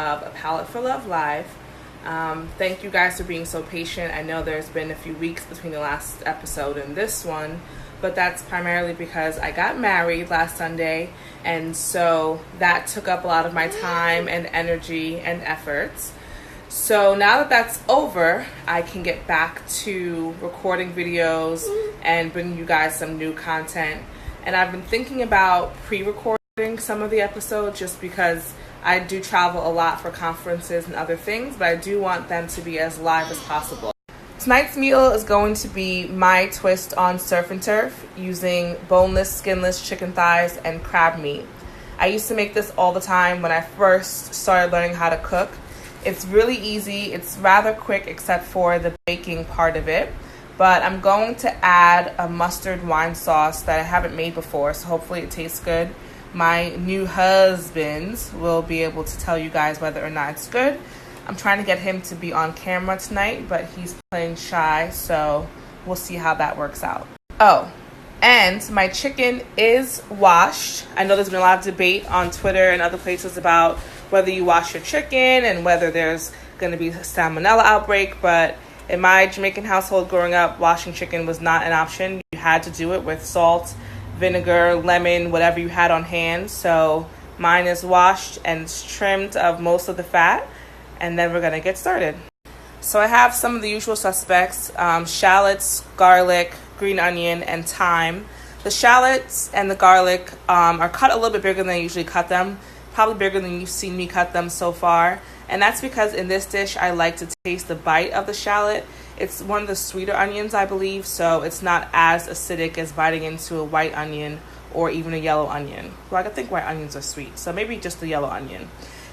of A Palette for Love Live. Thank you guys for being so patient. I know there's been a few weeks between the last episode and this one, but that's primarily because I got married last Sunday, and so that took up a lot of my time and energy and efforts. So now that that's over, I can get back to recording videos and bringing you guys some new content. And I've been thinking about pre-recording some of the episodes just because I do travel a lot for conferences and other things, but I do want them to be as live as possible. Tonight's meal is going to be my twist on surf and turf using boneless, skinless chicken thighs and crab meat. I used to make this all the time when I first started learning how to cook. It's really easy, it's rather quick except for the baking part of it, but I'm going to add a mustard wine sauce that I haven't made before, so hopefully it tastes good. My new husband will be able to tell you guys whether or not it's good. I'm trying to get him to be on camera tonight, but he's playing shy, so we'll see how that works out. Oh, and my chicken is washed. I know there's been a lot of debate on Twitter and other places about whether you wash your chicken and whether there's going to be a salmonella outbreak, but in my Jamaican household growing up, washing chicken was not an option. You had to do it with salt, vinegar, lemon, whatever you had on hand. So mine is washed and it's trimmed of most of the fat, and then we're gonna get started. So I have some of the usual suspects, shallots, garlic, green onion, and thyme. The shallots and the garlic are cut a little bit bigger than I usually cut them, probably bigger than you've seen me cut them so far. And that's because in this dish, I like to taste the bite of the shallot. It's one of the sweeter onions, I believe, so it's not as acidic as biting into a white onion or even a yellow onion. Well, I think white onions are sweet, so maybe just the yellow onion.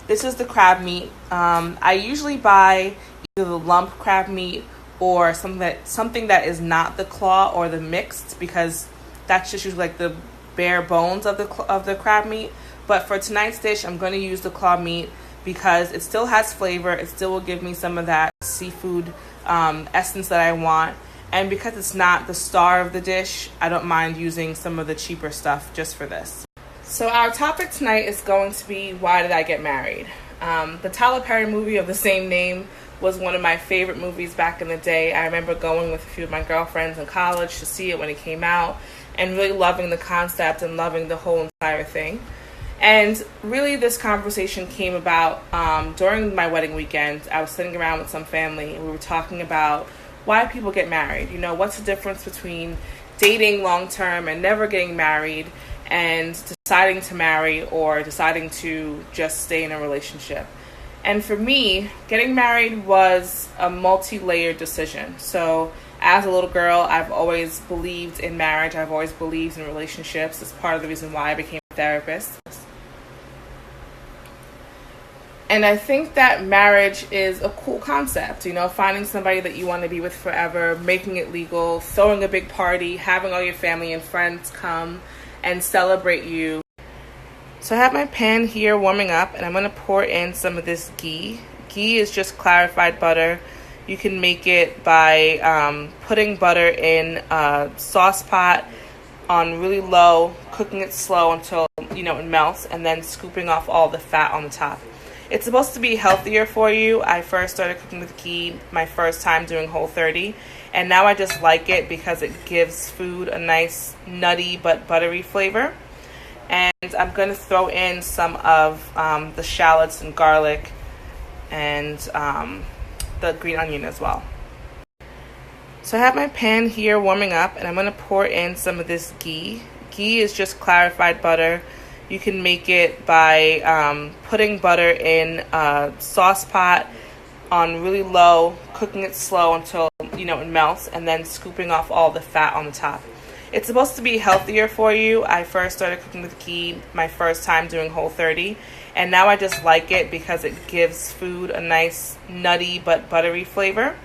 This is the crab meat. I usually buy either the lump crab meat or something that is not the claw or the mixed, because that's just usually like the bare bones of the crab meat. But for tonight's dish, I'm going to use the claw meat because it still has flavor. It still will give me some of that seafood essence that I want. And because it's not the star of the dish, I don't mind using some of the cheaper stuff just for this. So our topic tonight is going to be, why did I get married? The Tyler Perry movie of the same name was one of my favorite movies back in the day. I remember going with a few of my girlfriends in college to see it when it came out and really loving the concept and loving the whole entire thing. And really this conversation came about during my wedding weekend. I was sitting around with some family and we were talking about why people get married. You know, what's the difference between dating long term and never getting married and deciding to marry or deciding to just stay in a relationship. And for me, getting married was a multi-layered decision. So as a little girl, I've always believed in marriage. I've always believed in relationships. It's part of the reason why I became a therapist. And I think that marriage is a cool concept, you know, finding somebody that you want to be with forever, making it legal, throwing a big party, having all your family and friends come and celebrate you. So I have my pan here warming up, and I'm going to pour in some of this ghee. Ghee is just clarified butter. You can make it by putting butter in a sauce pot on really low, cooking it slow until, you know, it melts, and then scooping off all the fat on the top. It's supposed to be healthier for you. I first started cooking with ghee my first time doing Whole30, and now I just like it because it gives food a nice nutty but buttery flavor. And I'm going to throw in some of the shallots and garlic and the green onion as well. So I have my pan here warming up, and I'm going to pour in some of this ghee. Ghee is just clarified butter. You can make it by putting butter in a sauce pot on really low, cooking it slow until, you know, it melts, and then scooping off all the fat on the top. It's supposed to be healthier for you. I first started cooking with ghee my first time doing Whole30, and now I just like it because it gives food a nice nutty but buttery flavor.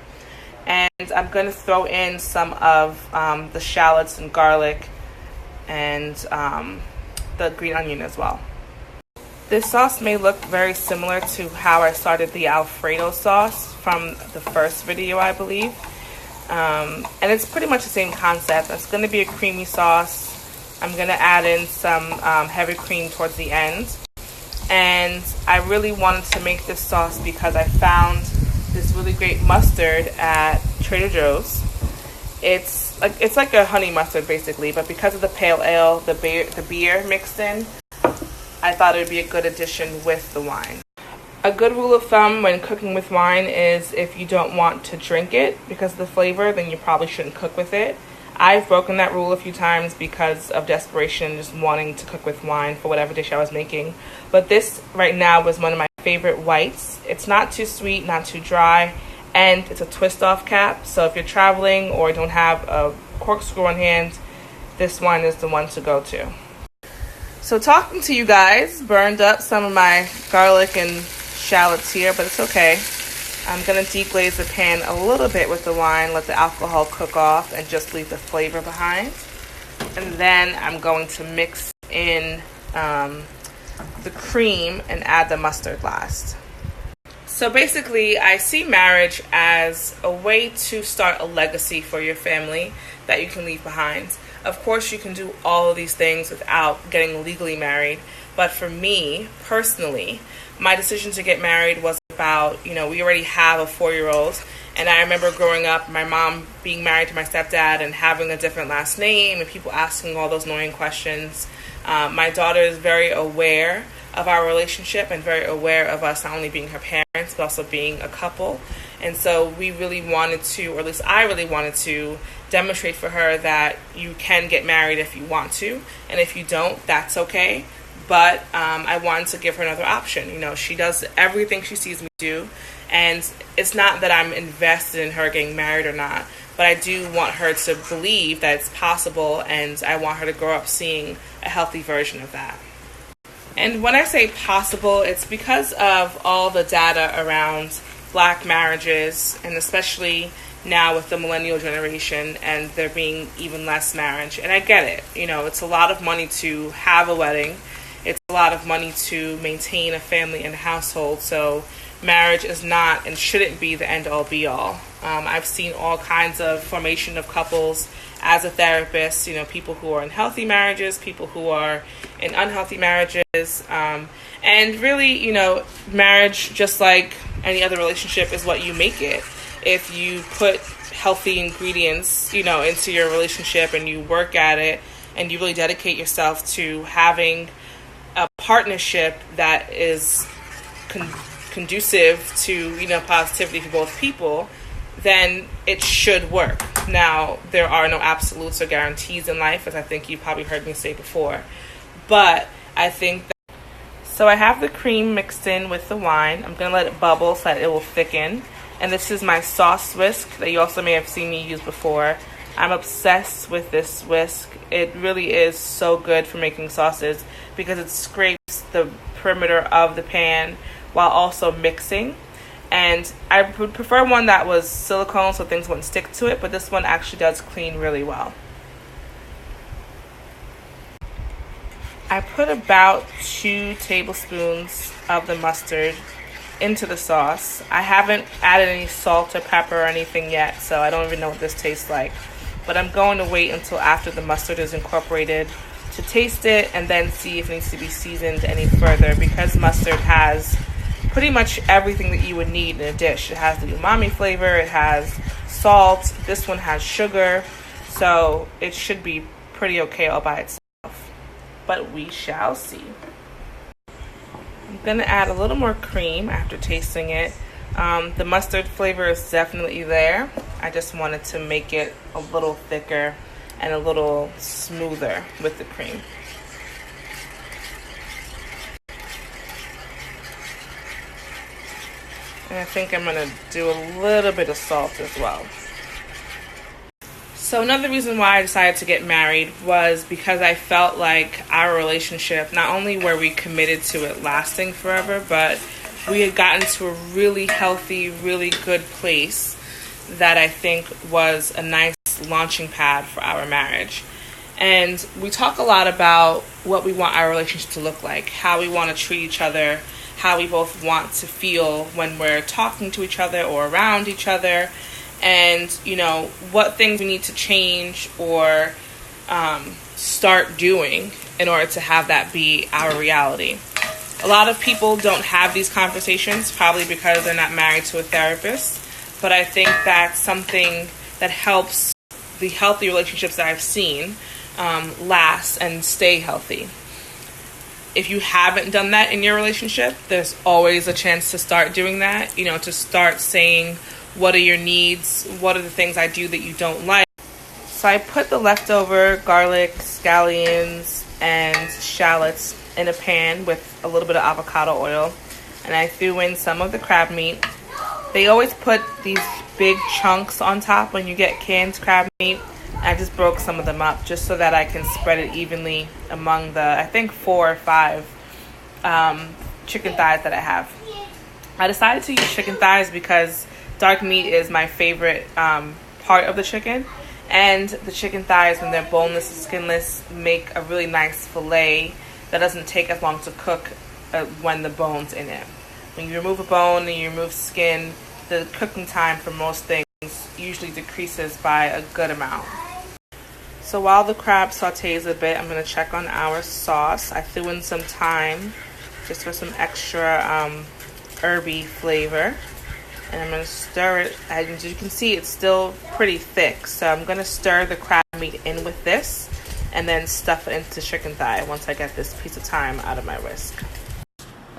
And I'm going to throw in some of the shallots and garlic and the green onion as well. This sauce may look very similar to how I started the Alfredo sauce from the first video, I believe. And it's pretty much the same concept. It's going to be a creamy sauce. I'm going to add in some heavy cream towards the end. And I really wanted to make this sauce because I found this really great mustard at Trader Joe's. It's like a honey mustard basically, but because of the pale ale, the beer mixed in, I thought it would be a good addition with the wine. A good rule of thumb when cooking with wine is if you don't want to drink it because of the flavor, then you probably shouldn't cook with it. I've broken that rule a few times because of desperation, just wanting to cook with wine for whatever dish I was making. But this right now was one of my favorite whites. It's not too sweet, not too dry, and it's a twist-off cap. So if you're traveling or don't have a corkscrew on hand, this wine is the one to go to. So talking to you guys burned up some of my garlic and shallots here, but it's okay. I'm going to deglaze the pan a little bit with the wine, let the alcohol cook off, and just leave the flavor behind. And then I'm going to mix in the cream and add the mustard last. So basically, I see marriage as a way to start a legacy for your family that you can leave behind. Of course, you can do all of these things without getting legally married. But for me, personally, my decision to get married was about, we already have a 4-year-old. And I remember growing up, my mom being married to my stepdad and having a different last name and people asking all those annoying questions. My daughter is very aware of our relationship and very aware of us not only being her parents, but also being a couple. And so we really wanted to, or at least I really wanted to, demonstrate for her that you can get married if you want to. And if you don't, that's okay. But I wanted to give her another option. She does everything she sees me do. And it's not that I'm invested in her getting married or not, but I do want her to believe that it's possible, and I want her to grow up seeing a healthy version of that. And when I say possible, it's because of all the data around Black marriages, and especially now with the millennial generation and there being even less marriage. And I get it. It's a lot of money to have a wedding. It's a lot of money to maintain a family and household. So marriage is not and shouldn't be the end-all be-all. I've seen all kinds of formation of couples as a therapist, people who are in healthy marriages, people who are in unhealthy marriages. And really, marriage, just like any other relationship, is what you make it. If you put healthy ingredients, into your relationship and you work at it and you really dedicate yourself to having a partnership that is conducive to, positivity for both people, then it should work. Now, there are no absolutes or guarantees in life, as I think you probably heard me say before. But I think that... So I have the cream mixed in with the wine. I'm going to let it bubble so that it will thicken. And this is my sauce whisk that you also may have seen me use before. I'm obsessed with this whisk. It really is so good for making sauces because it scrapes the perimeter of the pan while also mixing. And I would prefer one that was silicone so things wouldn't stick to it, but this one actually does clean really well. I put about 2 tablespoons of the mustard into the sauce. I haven't added any salt or pepper or anything yet, so I don't even know what this tastes like. But I'm going to wait until after the mustard is incorporated to taste it and then see if it needs to be seasoned any further, because mustard has pretty much everything that you would need in a dish. It has the umami flavor, it has salt, this one has sugar, so it should be pretty okay all by itself. But we shall see. I'm going to add a little more cream after tasting it. The mustard flavor is definitely there. I just wanted to make it a little thicker and a little smoother with the cream. And I think I'm going to do a little bit of salt as well. So another reason why I decided to get married was because I felt like our relationship, not only were we committed to it lasting forever, but we had gotten to a really healthy, really good place that I think was a nice launching pad for our marriage. And we talk a lot about what we want our relationship to look like, how we want to treat each other, how we both want to feel when we're talking to each other or around each other, and, what things we need to change or start doing in order to have that be our reality. A lot of people don't have these conversations, probably because they're not married to a therapist. But I think that's something that helps the healthy relationships that I've seen last and stay healthy. If you haven't done that in your relationship, there's always a chance to start doing that. You know, to start saying, what are your needs? What are the things I do that you don't like? So I put the leftover garlic, scallions, and shallots in a pan with a little bit of avocado oil. And I threw in some of the crab meat. They always put these big chunks on top when you get canned crab meat. I just broke some of them up just so that I can spread it evenly among the, I think, 4 or 5 chicken thighs that I have. I decided to use chicken thighs because dark meat is my favorite part of the chicken. And the chicken thighs, when they're boneless and skinless, make a really nice fillet that doesn't take as long to cook when the bone's in it. When you remove a bone and you remove skin, the cooking time for most things usually decreases by a good amount. So while the crab sautés a bit, I'm going to check on our sauce. I threw in some thyme just for some extra herby flavor. And I'm going to stir it. As you can see, it's still pretty thick. So I'm going to stir the crab meat in with this and then stuff it into chicken thigh once I get this piece of thyme out of my whisk.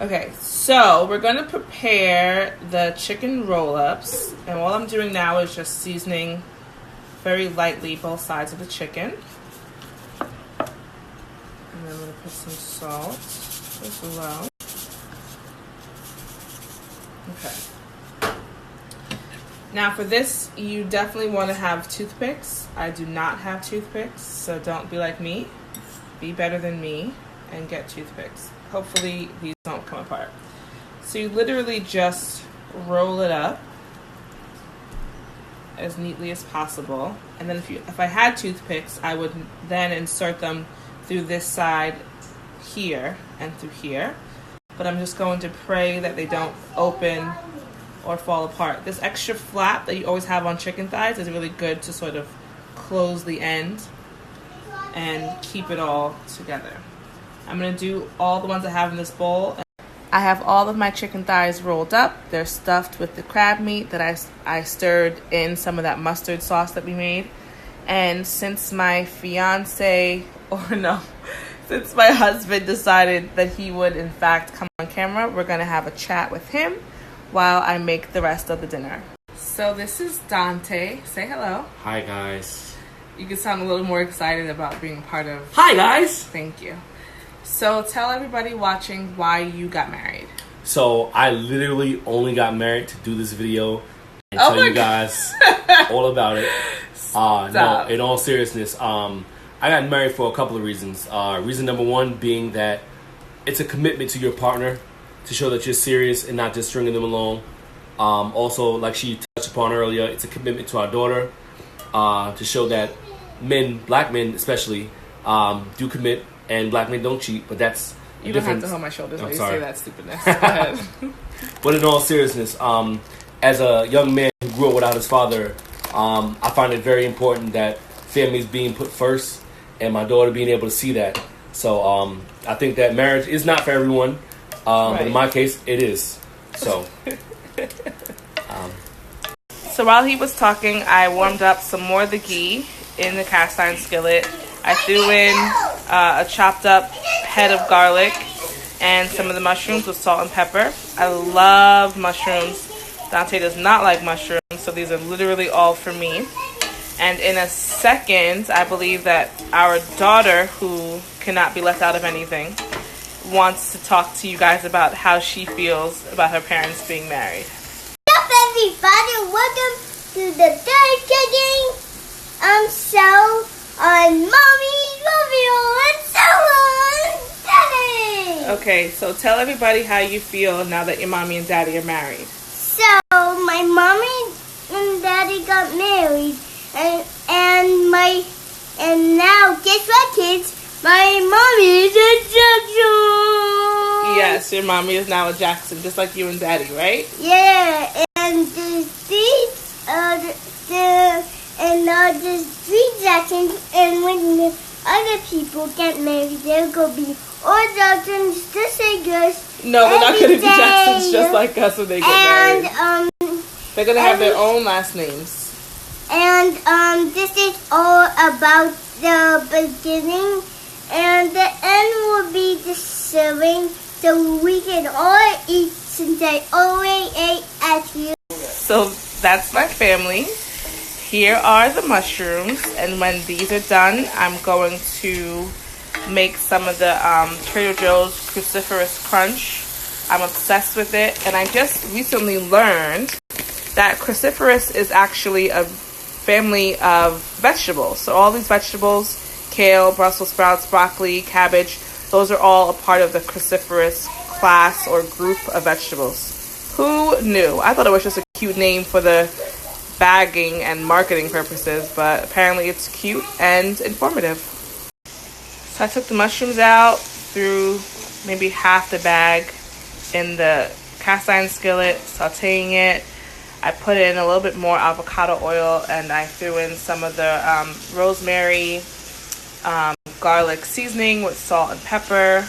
Okay, so we're going to prepare the chicken roll-ups. And all I'm doing now is just seasoning very lightly both sides of the chicken. And then I'm going to put some salt as well. Okay. Now for this, you definitely want to have toothpicks. I do not have toothpicks, so don't be like me. Be better than me and get toothpicks. Hopefully these don't come apart. So you literally just roll it up as neatly as possible. And then if I had toothpicks, I would then insert them through this side here and through here. But I'm just going to pray that they don't open or fall apart. This extra flap that you always have on chicken thighs is really good to sort of close the end and keep it all together. I'm going to do all the ones I have in this bowl. I have all of my chicken thighs rolled up. They're stuffed with the crab meat that I stirred in some of that mustard sauce that we made. And since my fiance, since my husband decided that he would in fact come on camera, we're going to have a chat with him while I make the rest of the dinner. So this is Dante. Say hello. Hi guys. You can sound a little more excited about being part of... Hi guys. Thank you. So tell everybody watching why you got married. So I literally only got married to do this video and tell you guys all about it. No, in all seriousness, I got married for a couple of reasons. Reason number one being that it's a commitment to your partner to show that you're serious and not just stringing them along. Also, like she touched upon earlier, it's a commitment to our daughter to show that men, black men especially, do commit. And black men don't cheat, but that's you don't have to hold my shoulders while you say that stupidness. Go ahead. But in all seriousness, as a young man who grew up without his father, I find it very important that family is being put first, and my daughter being able to see that. So I think that marriage is not for everyone, right. But in my case, it is. So. So while he was talking, I warmed up some more of the ghee in the cast iron skillet. I threw in a chopped up head of garlic and some of the mushrooms with salt and pepper. I love mushrooms. Dante does not like mushrooms, so these are literally all for me. And in a second, I believe that our daughter, who cannot be left out of anything, wants to talk to you guys about how she feels about her parents being married. What's up, everybody? Welcome to the third cooking. I'm Mommy, Romeo, and Daddy. Okay, so tell everybody how you feel now that your mommy and daddy are married. So my mommy and daddy got married, and now guess what, kids? My mommy is a Jackson. Yes, your mommy is now a Jackson, just like you and daddy, right? Yeah, and there's 3 Jacksons, and when the other people get married, they're gonna be all Jacksons, just like us. No, they're not going to be Every Jacksons day. just like us when they get And married. They're going to have their own last names. and this is all about the beginning, and the end will be the serving, so we can all eat since I already ate at you. So that's my family. Here are the mushrooms, and when these are done, I'm going to make some of the Trader Joe's Cruciferous Crunch. I'm obsessed with it, and I just recently learned that cruciferous is actually a family of vegetables. So all these vegetables, kale, Brussels sprouts, broccoli, cabbage, those are all a part of the cruciferous class or group of vegetables. Who knew? I thought it was just a cute name for the bagging and marketing purposes, but apparently it's cute and informative. So I took the mushrooms out, threw maybe half the bag in the cast iron skillet, sauteing it. I put in a little bit more avocado oil, and I threw in some of the rosemary, garlic seasoning with salt and pepper.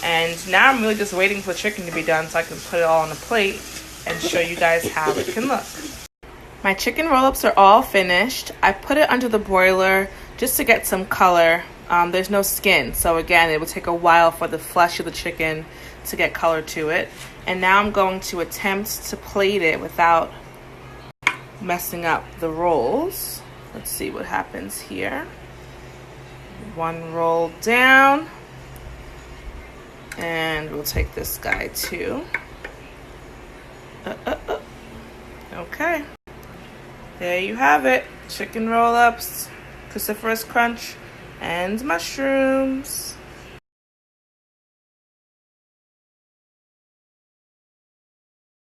And now I'm really just waiting for the chicken to be done so I can put it all on a plate and show you guys how it can look. My chicken roll-ups are all finished. I put it under the broiler just to get some color. There's no skin, so again, it would take a while for the flesh of the chicken to get color to it. And now I'm going to attempt to plate it without messing up the rolls. Let's see what happens here. One roll down, and we'll take this guy too. Okay, there you have it. Chicken roll-ups, cruciferous crunch, and mushrooms.